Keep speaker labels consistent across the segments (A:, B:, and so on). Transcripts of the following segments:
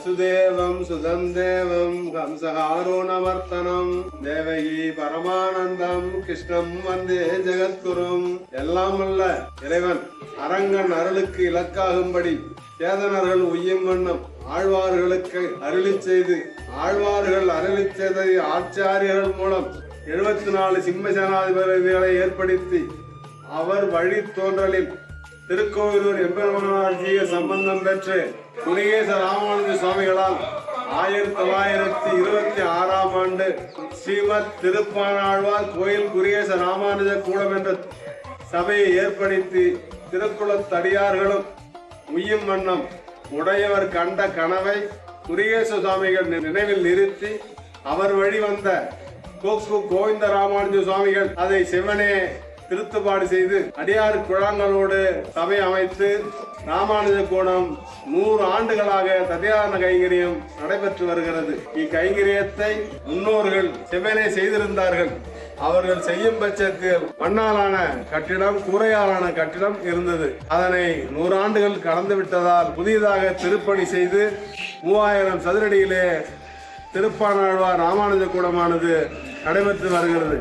A: வசுதேவம் சுதம் தேவம் கம்சஹாரோணவர்த்தனம் தேவகி பரமானந்தம் கிருஷ்ணம் வந்தே ஜெகத்குரும். எல்லாம் அல்ல இறைவன் அரங்கன் அருளுக்கு இலக்காகும்படி சேதனர்கள் உய்யும் வண்ணம் ஆழ்வார்களுக்கு அருளி செய்து ஆழ்வார்கள் அருளி செய்த ஆச்சாரியர்கள் மூலம் 74 சிம்மசேனாதிபதிகளை ஏற்படுத்தி அவர் வழி தோன்றலில் திருக்கோவிலூர் எம்பெருமானார்ஜிய சம்பந்தம் பெற்று குடிகேச ராமானுஜ சுவாமிகளால் 1926ஆம் ஆண்டு ஸ்ரீமத் திருப்பானாழ்வார் கோயில் குடிகேச ராமானுஜ கூடம் என்ற சபையை ஏற்படுத்தி திருக்குளத்தடியார்களும் உய்யும் வண்ணம் உடையவர் கண்ட கனவை குடிகேச சுவாமிகள் நினைவில் நிறுத்தி அவர் வழி வந்த கோவிந்த ராமானுஜ சுவாமிகள் அதை சிவனே திருத்துப்பாடு செய்து அடியார் குழாங்களோடு சபை அமைத்து ராமானுஜ கூடம் 100 ஆண்டுகளாக ததியாரண கைங்கரியம் நடைபெற்று வருகிறது. இக்கைங்கரியத்தை முன்னோர்கள் செவ்வனே செய்திருந்தார்கள். அவர்கள் செய்யும் பட்சத்தில் மண்ணாலான கட்டிடம் கூரையாலான கட்டிடம் இருந்தது. அதனை 100 ஆண்டுகள் கடந்து விட்டதால் புதியதாக திருப்பணி செய்து 3000 சதுரடியிலே திருப்பானாழ்வார் ராமானுஜ கூடமானது நடைபெற்று வருகிறது.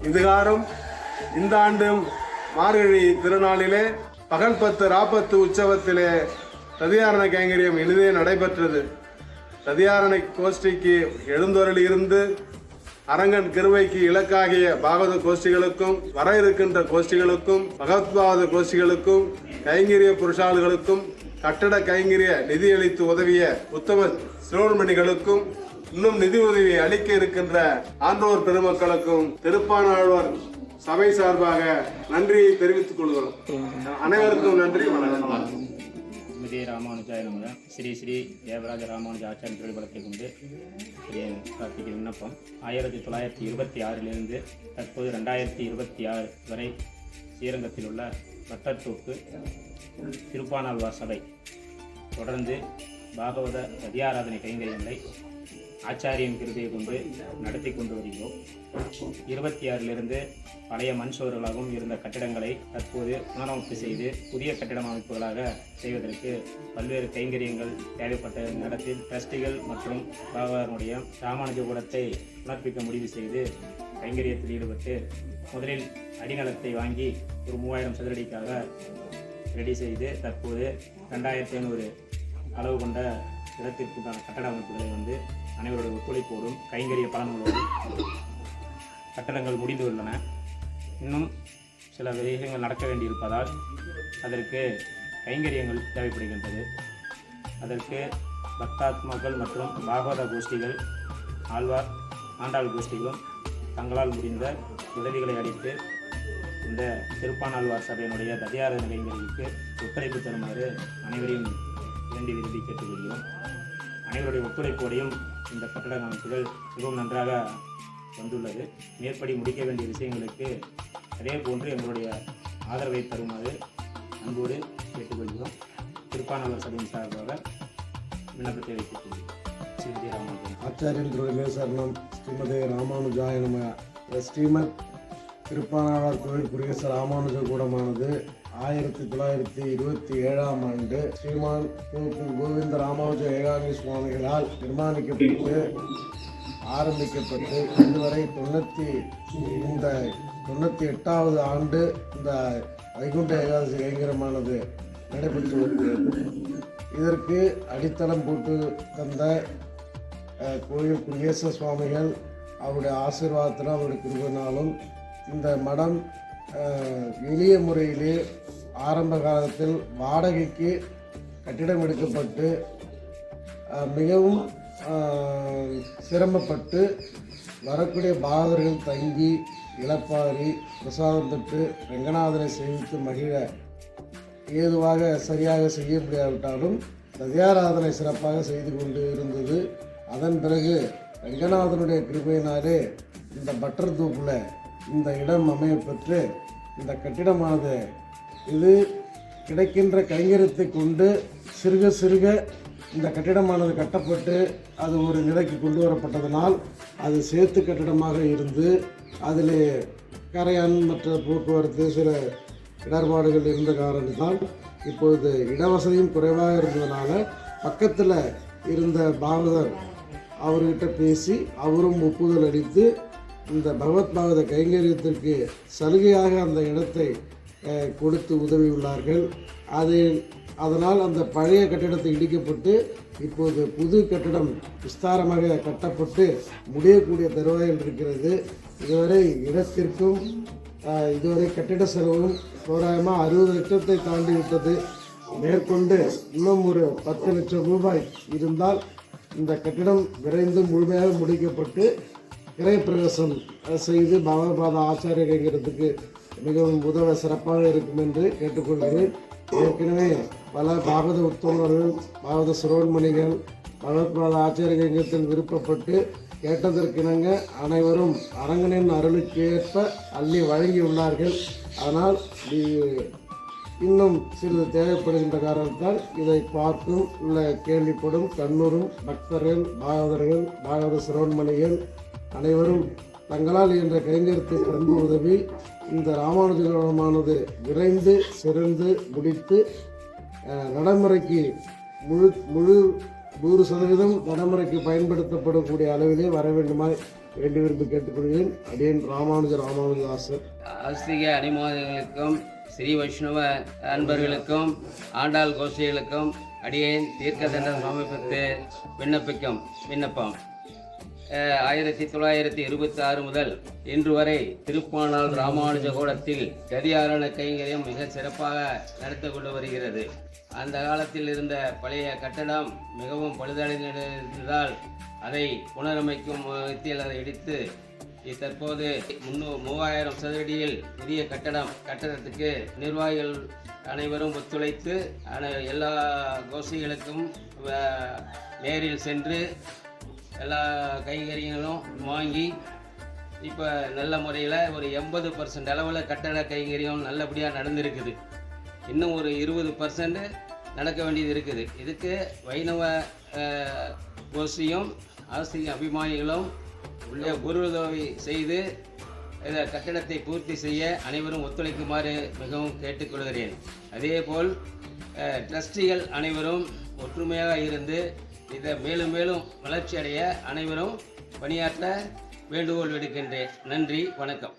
A: இதுகாரும் இந்த ஆண்டும் மார்கழி திருநாளிலே பகல் 10 ராப்பத்து உற்சவத்திலே ததியாரண கைங்கரியம் எளிதே நடைபெற்றது. ததியாரண கோஷ்டிக்கு எழுந்தொருள் இருந்து அரங்கன் கிருபைக்கு இலக்காகிய பாகவத கோஷ்டிகளுக்கும் வர இருக்கின்ற கோஷ்டிகளுக்கும் பகவத்பாத கோஷ்டிகளுக்கும் கைங்கரிய புருஷாளுகளுக்கும் கட்டட கைங்கரிய நிதியளித்து உதவிய உத்தம சிரோமணிகளுக்கும் இன்னும் நிதி உதவி அளிக்க இருக்கின்ற ஆன்றோர் பெருமக்களுக்கும் திருப்பானாழ்வார் சபை சார்பாக நன்றியை தெரிவித்துக் கொள்கிறோம். அனைவருக்கும் நன்றி. வணக்கம்.
B: ராமானுஜாய நமக. ஸ்ரீ ஸ்ரீ தேவராஜ ராமானுஜ ஆச்சாரிய திருவிழத்தை கொண்டு பிரார்த்திக்க விண்ணப்பம். 1926 தற்போது 2026 வரை ஸ்ரீரங்கத்தில் உள்ள வட்டத்தோப்பு திருப்பானாழ்வார் சபை தொடர்ந்து பாகவத ததியாராதனை கைங்கரியங்களை ஆச்சாரியின் கிருபையை கொண்டு நடத்தி கொண்டு வருகிறோம். 26 பழைய மண் சுவர்களாகவும் இருந்த கட்டிடங்களை தற்போது புனரமைப்பு செய்து புதிய கட்டிட அமைப்புகளாக செய்வதற்கு பல்வேறு கைங்கரியங்கள் தேவைப்பட்ட நேரத்தில் டிரஸ்டிகள் மற்றும் பாகவதனுடைய ராமானுஜ கூடத்தை புனர்ப்பிக்க முடிவு செய்து கைங்கரியத்தில் ஈடுபட்டு முதலில் அடிநிலத்தை வாங்கி ஒரு 3000 சதுரடிக்காக ரெடி செய்து தற்போது 2500 அளவு கொண்ட இடத்திற்குண்டான கட்டட அமைப்புகளை அனைவருடைய ஒத்துழைப்போடும் கைங்கரிய பலன்களோடும் கட்டடங்கள் முடிந்து உள்ளன. இன்னும் சில விஷயங்கள் நடக்க வேண்டியிருப்பதால் அதற்கு கைங்கரியங்கள் தேவைப்படுகின்றது. அதற்கு பக்தாத்மாக்கள் மற்றும் பாகவத கோஷ்டிகள் ஆழ்வார் ஆண்டாள் கோஷ்டிகளும் தங்களால் முடிந்த உதவிகளை அளித்து இந்த திருப்பானாழ்வார் சபையினுடைய ததியாராதனை கைங்கரியத்துக்கு ஒத்துழைப்பு தருமாறு அனைவரையும் வேண்டி விரும்பி கேட்டுக்கொள்கிறோம். அனைவருடைய ஒத்துழைப்போடையும் இந்த கட்டட அமைப்புகள் மிகவும் நன்றாக வந்துள்ளது. மேற்படி முடிக்க வேண்டிய விஷயங்களுக்கு அதே போன்று எங்களுடைய ஆதரவை தருமாறு அன்போடு கேட்டுக்கொள்கிறோம். திருப்பானாழ்வார் சபையின் சார்பாக விண்ணப்பத்தை வைத்துக் கொள்கிறோம். ஸ்ரீமதி ராமானுஜன்
C: ஆச்சாரியர்களுடைய சரணம். ஸ்ரீமதி ராமானுஜாய நம. ஸ்ரீமத் திருப்பானாழ்வார் கோயில் குடிகேச ராமானுஜ கூடமானது 1927ஆம் ஆண்டு ஸ்ரீமான் கோவிந்த ராமானுஜ ஏகாங்கி சுவாமிகளால் நிர்மாணிக்கப்பட்டு ஆரம்பிக்கப்பட்டு இதுவரை 98வது ஆண்டு இந்த வைகுண்ட ஏகாதசி கைங்கரமானது நடைபெற்று வருகிறது. இதற்கு அடித்தளம் போட்டு தந்த கோயில் குடிகேச சுவாமிகள் அவருடைய ஆசீர்வாதத்திலும் அவருடைய கிருபையினாலும் இந்த மடம் எளிய முறையிலே ஆரம்ப காலத்தில் வாடகைக்கு கட்டிடம் எடுக்கப்பட்டு மிகவும் சிரமப்பட்டு வரக்கூடிய பாகவதர்கள் தங்கி இளப்பாரி பிரசாதம் பெற்று ரங்கநாதனை சேவித்து மகிழ ஏதுவாக சரியாக செய்ய முடியாவிட்டாலும் ததியாராதனை சிறப்பாக செய்து கொண்டு இருந்தது. அதன் பிறகு ரங்கநாதனுடைய கிருபையினாலே இந்த பட்டர் தூப்பில் இந்த இடம் அமையப்பெற்று இந்த கட்டிடமானது இது கிடைக்கின்ற கைங்கரியத்தை கொண்டு சிறுக சிறுக இந்த கட்டிடமானது கட்டப்பட்டு அது ஒரு நிலைக்கு கொண்டு வரப்பட்டதனால் அது சேர்த்து கட்டிடமாக இருந்து அதில் கரையான் மற்ற போக்குவரத்து சில இடர்பாடுகள் இருந்த காரணத்தால் இப்பொழுது இடவசதியும் குறைவாக இருந்ததுனால பக்கத்தில் இருந்த பாகவதர் அவர்கிட்ட பேசி அவரும் ஒப்புதல் அளித்து இந்த பகவத் பாகவத கைங்கரியத்திற்கு சலுகையாக அந்த இடத்தை கொடுத்து உதவியுள்ளார்கள். அதனால் அந்த பழைய கட்டிடத்தை இடிக்கப்பட்டு இப்போது புது கட்டிடம் விஸ்தாரமாக கட்டப்பட்டு முடியக்கூடிய தருவாயில் இருக்கிறது. இதுவரை இடத்திற்கும் இதுவரை கட்டிட செலவும் தோராயமாக 60 லட்சத்தை தாண்டி விட்டது. மேற்கொண்டு இன்னும் ஒரு 10 லட்சம் ரூபாய் இருந்தால் இந்த கட்டிடம் விரைந்து முழுமையாக முடிக்கப்பட்டு கிரயப்பிரவேசம் செய்து பகவத்பாத ஆச்சாரிய கைங்கிறதுக்கு மிகவும் உதவ சிறப்பாக இருக்கும் என்று கேட்டுக்கொள்கிறேன். ஏற்கனவே பல பாகவத உத்தமர்கள் பாகவத சிரோன்மணிகள் பகவத்பாத ஆச்சாரிய கைங்கத்தில் விருப்பப்பட்டு கேட்டதற்கிணங்க அனைவரும் அரங்கனின் அருளுக்கு ஏற்ப அள்ளி வழங்கியுள்ளார்கள். ஆனால் இன்னும் சிறிது தேவைப்படுகின்ற காரணத்தால் இதை பார்த்தும் உள்ள கேள்விப்படும் கண்ணூரும் பக்தர்கள் பாகவதர்கள் பாகவத சிரோன்மணிகள் அனைவரும் தங்களால் என்ற கைங்கரியத்தை தந்து உதவி இந்த ராமானுஜமானது விரைந்து சிறந்து முடித்து நடைமுறைக்கு முழு 100% நடைமுறைக்கு பயன்படுத்தப்படக்கூடிய அளவிலே வர வேண்டுமாய் வேண்டி விரும்பி கேட்டுக்கொள்கிறேன். அடியேன் ராமானுஜதாசர்.
D: ஆஸ்திக அடிமாதிகளுக்கும் ஸ்ரீ வைஷ்ணவ அன்பர்களுக்கும் ஆண்டாள் கோஷ்டிகளுக்கும் அடியேன் தீர்க்கதண்ட சமர்ப்பித்து விண்ணப்பிக்கும் விண்ணப்பம் 1926 முதல் இன்று வரை திருப்பாணால் ராமானுஜ கோலத்தில் கதியாரண கைங்கரியம் மிக சிறப்பாக நடத்தி கொண்டு வருகிறது. அந்த காலத்தில் இருந்த பழைய கட்டடம் மிகவும் பழுதடைந்ததால் அதை புனரமைக்கும் விதத்தில் அதை இடித்து தற்போது 3000 சதுரடியில் புதிய கட்டடத்துக்கு நிர்வாகிகள் அனைவரும் ஒத்துழைத்து எல்லா கோஷ்டிகளுக்கும் நேரில் சென்று எல்லா கைங்கரியங்களும் வாங்கி இப்போ நல்ல முறையில் ஒரு 80% அளவில் கட்டட கைங்கரியம் நல்லபடியாக நடந்திருக்குது. இன்னும் ஒரு 20% நடக்க வேண்டியது இருக்குது. இதுக்கு வைணவ கோஷ்டியும் ஆஸ்திக அபிமானிகளும் குருதவி செய்து இந்த கட்டடத்தை பூர்த்தி செய்ய அனைவரும் ஒத்துழைக்குமாறு மிகவும் கேட்டுக்கொள்கிறேன். அதேபோல் ட்ரஸ்டிகள் அனைவரும் ஒற்றுமையாக இருந்து இதை மேலும் மேலும் வளர்ச்சி அடைய அனைவரும் பணியாற்ற வேண்டுகோள் விடுக்கின்றேன். நன்றி, வணக்கம்.